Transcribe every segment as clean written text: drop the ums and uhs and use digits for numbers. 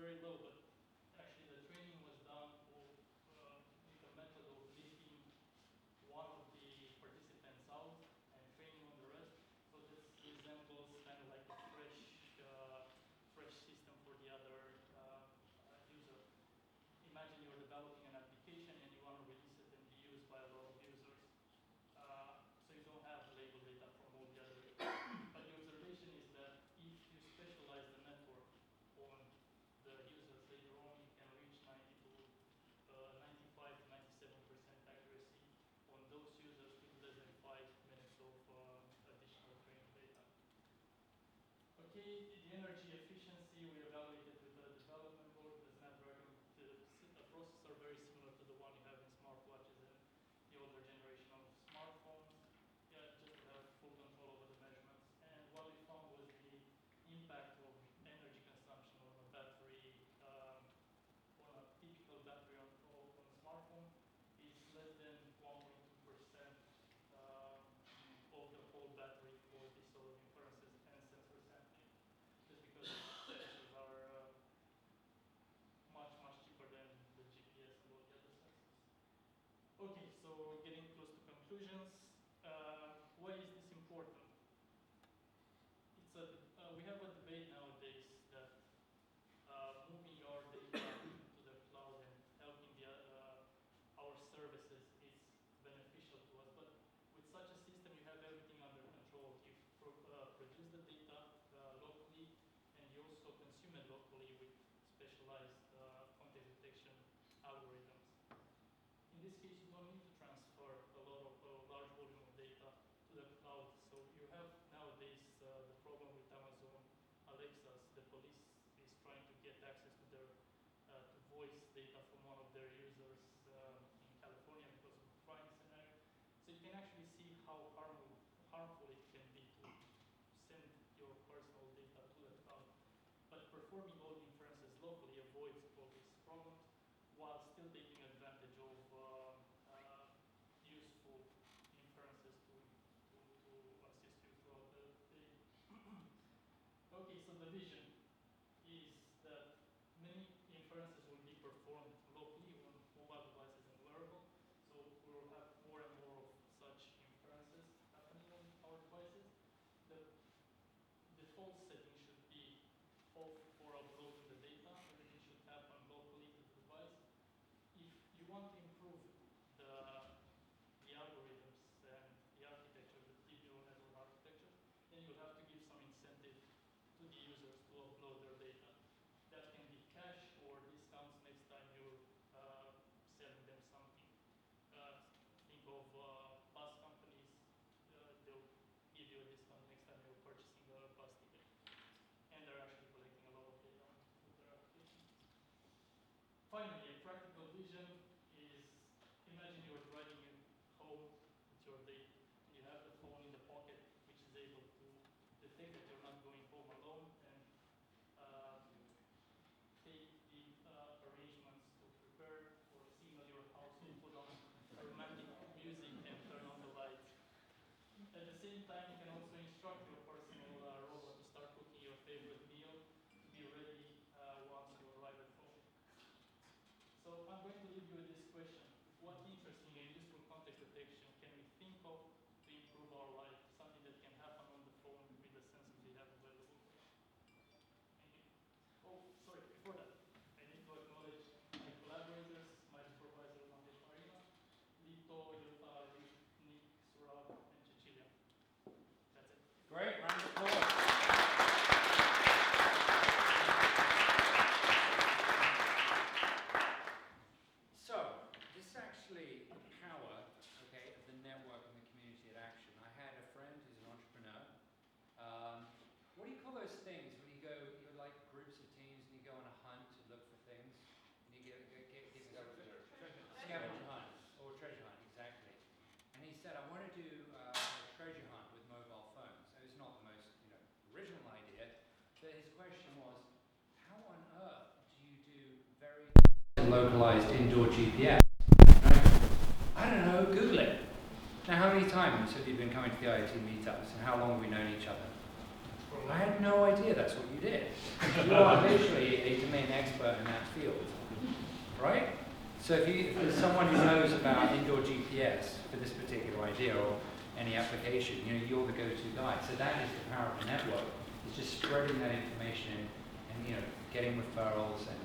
very low, but actually the training was done with a method of leaving one of the participants out and training on the rest. So this resembles kind of like a fresh system for the other user. Imagine you're developing an application and you want to release it and be used by a lot of users. So you don't have label data from all the other. But the observation is that if you specialize the network on the users later on, you can reach 95 to 97% accuracy on those users with less than 5 minutes of additional training data. Okay, the energy efficiency we evaluated with the development board, the Snapdragon, the processor very similar to the one you have in smartwatches and the older generation of smartphones. Yeah, just to have full control over the measurements. And what we found was the impact of energy consumption on a battery, on a typical battery on a smartphone is less than 1.2% of the whole battery for this sort of inferences and sensor sampling. Just because sensors are much cheaper than the GPS and all the other sensors. Okay, so getting close to conclusions. Why is this important? We have a debate nowadays that moving our data to the cloud and helping our services is beneficial to us. But with such a system, you have everything under control. You produce the data locally, and you also consume it locally with specialized context detection algorithms. In this case, you don't need to transfer a large volume of data to the cloud. So you have nowadays the problem with Amazon Alexas. The police is trying to get access to their to voice data from one of their users in California because of the crime scenario. So you can actually see how harmful it can be to send your personal data to the cloud. But performing all the inferences locally avoids all these problems while still taking advantage of useful inferences to assist you throughout the day. Okay, so the vision is that many inferences will be performed locally on mobile devices and wearable. So we will have more and more of such inferences happening on our devices. The default setting should be off for uploading the data. Everything should happen locally to the device. If you want to improve the algorithms and the architecture, the deep neural network architecture, then you'll have to give some incentive to the users to upload their data. That can be cash or discounts next time you're selling them something. Think of bus companies, they'll give you a discount next time you're purchasing a bus ticket. And they're actually collecting a lot of data with their application. Finally, a practical vision is, imagine you're driving home with your date, and you have the phone in the pocket, which is able to detect that you're not going home alone and take the arrangements to prepare or signal your house to put on romantic music and turn on the lights. At the same time, you can also instruct your personal robot to start cooking your favorite meal to be ready once you arrive at home. So I'm going to leave you with this question. What interesting and useful context detection can we think of to improve our life? Something that can happen on the phone with the sensors we have available. Thank you. Oh, sorry, before that, I need to acknowledge my collaborators, my supervisor, Marina, Lito, Jota, Nick, Surab, and Cecilia. That's it. Great, round of applause. So, this is actually the power, okay, of the network and the community at action. I had a friend who's an entrepreneur. What do you call those things when you go, you're like groups of teams and you go on a hunt to look for things? And you get scavenger hunt or treasure hunt, exactly. And he said, I want to do a treasure hunt with mobile phones. So it's not the most original idea, but his question was, how on earth do you do very localized indoor GPS? Right? I don't know, Google it. Now, how many times have you been coming to the IOT meetups and how long have we known each other? I had no idea that's what you did. You are literally a domain expert in that field, right? So if there's someone who knows about indoor GPS for this particular idea or any application, you're the go-to guy. So that is the power of the network. It's just spreading that information and getting referrals and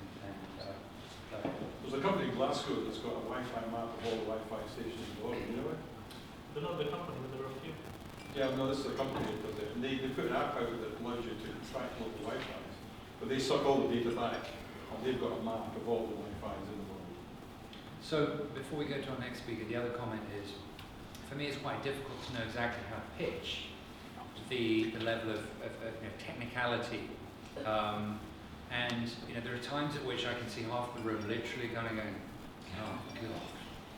there's a company in Glasgow that's got a Wi-Fi map of all the Wi-Fi stations in the world, you know it? They're not the company, but there are a few. Yeah, no, this is a company that does it. And they put an app out that allows you to track local Wi-Fis. But they suck all the data back, and they've got a map of all the Wi-Fis in the world. So before we go to our next speaker, the other comment is, for me it's quite difficult to know exactly how to pitch the level of technicality. And there are times at which I can see half the room literally kind of going, oh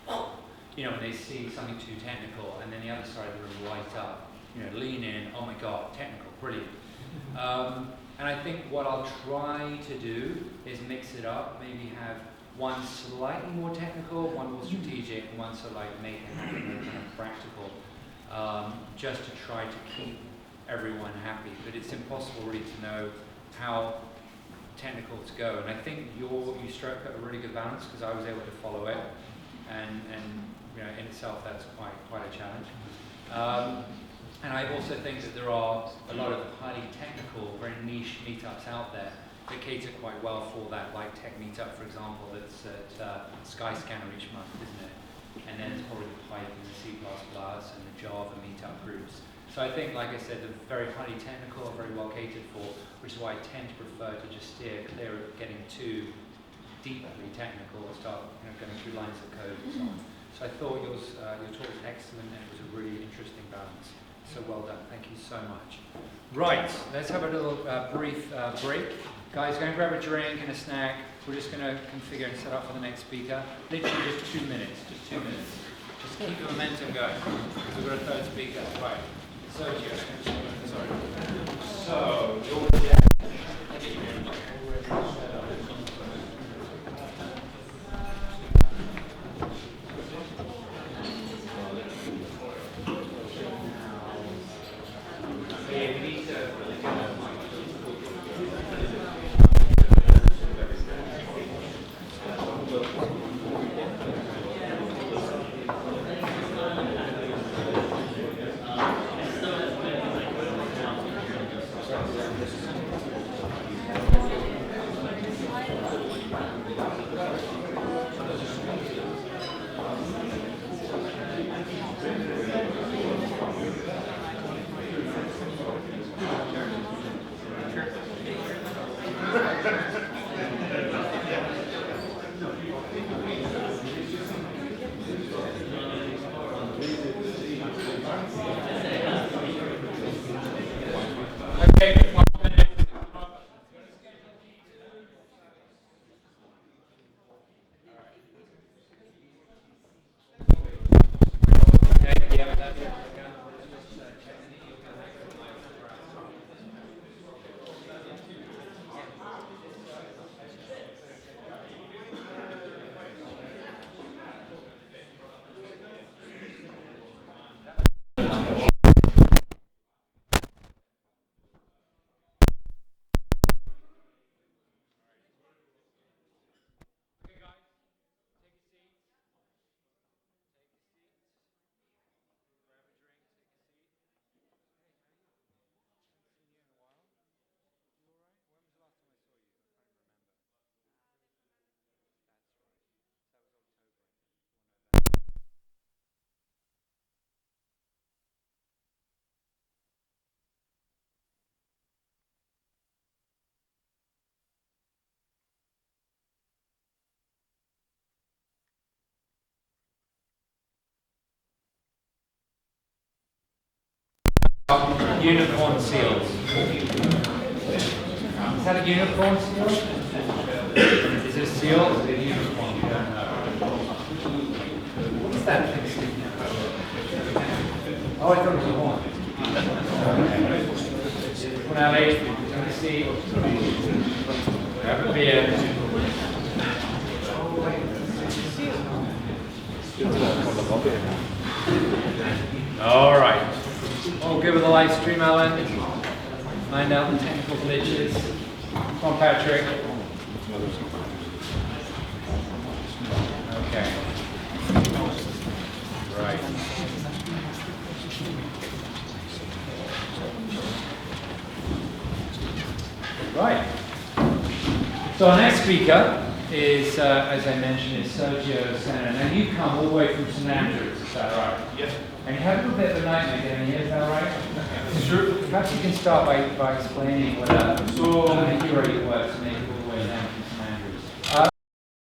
God. When they see something too technical, and then the other side of the room light up, lean in, oh my God, technical, brilliant. And I think what I'll try to do is mix it up, maybe have one slightly more technical, one more strategic, and one sort of like make it more kind of practical, just to try to keep everyone happy. But it's impossible really to know how technical to go, and I think you struck a really good balance because I was able to follow it, and in itself that's quite a challenge. And I also think that there are a lot of highly technical, very niche meetups out there that cater quite well for that, like Tech Meetup, for example, that's at Skyscanner each month, isn't it? And then it's probably the Python, the C++, and the Java meetup groups. So I think, like I said, they're very highly technical, very well catered for, which is why I tend to prefer to just steer clear of getting too deeply technical or start going through lines of code and so on. So I thought your talk was excellent and it was a really interesting balance. So well done. Thank you so much. Right, let's have a little brief break. Guys, go and grab a drink and a snack. We're just going to configure and set up for the next speaker. Literally just 2 minutes. Just 2 minutes. Just keep the momentum going. We've got a third speaker. Right. So, unicorn seals. Is that a unicorn seal? Is it a seal or is it a unicorn? You don't know. What's that thing sticking out? Oh, I thought it was a horn. Well, now, ladies, let me see. Grab a beer. All right. All good with the live stream, Alan? Find out the technical glitches. Come on, Patrick. Okay. Right. Right. So our next speaker is, as I mentioned, is Sergio Senna. Now you've come all the way from St Andrews, is that right? Yes. And you had a little bit of a nightmare getting here, is that right? Sure. Perhaps you can start by explaining what a So, hero works and make it all the way down.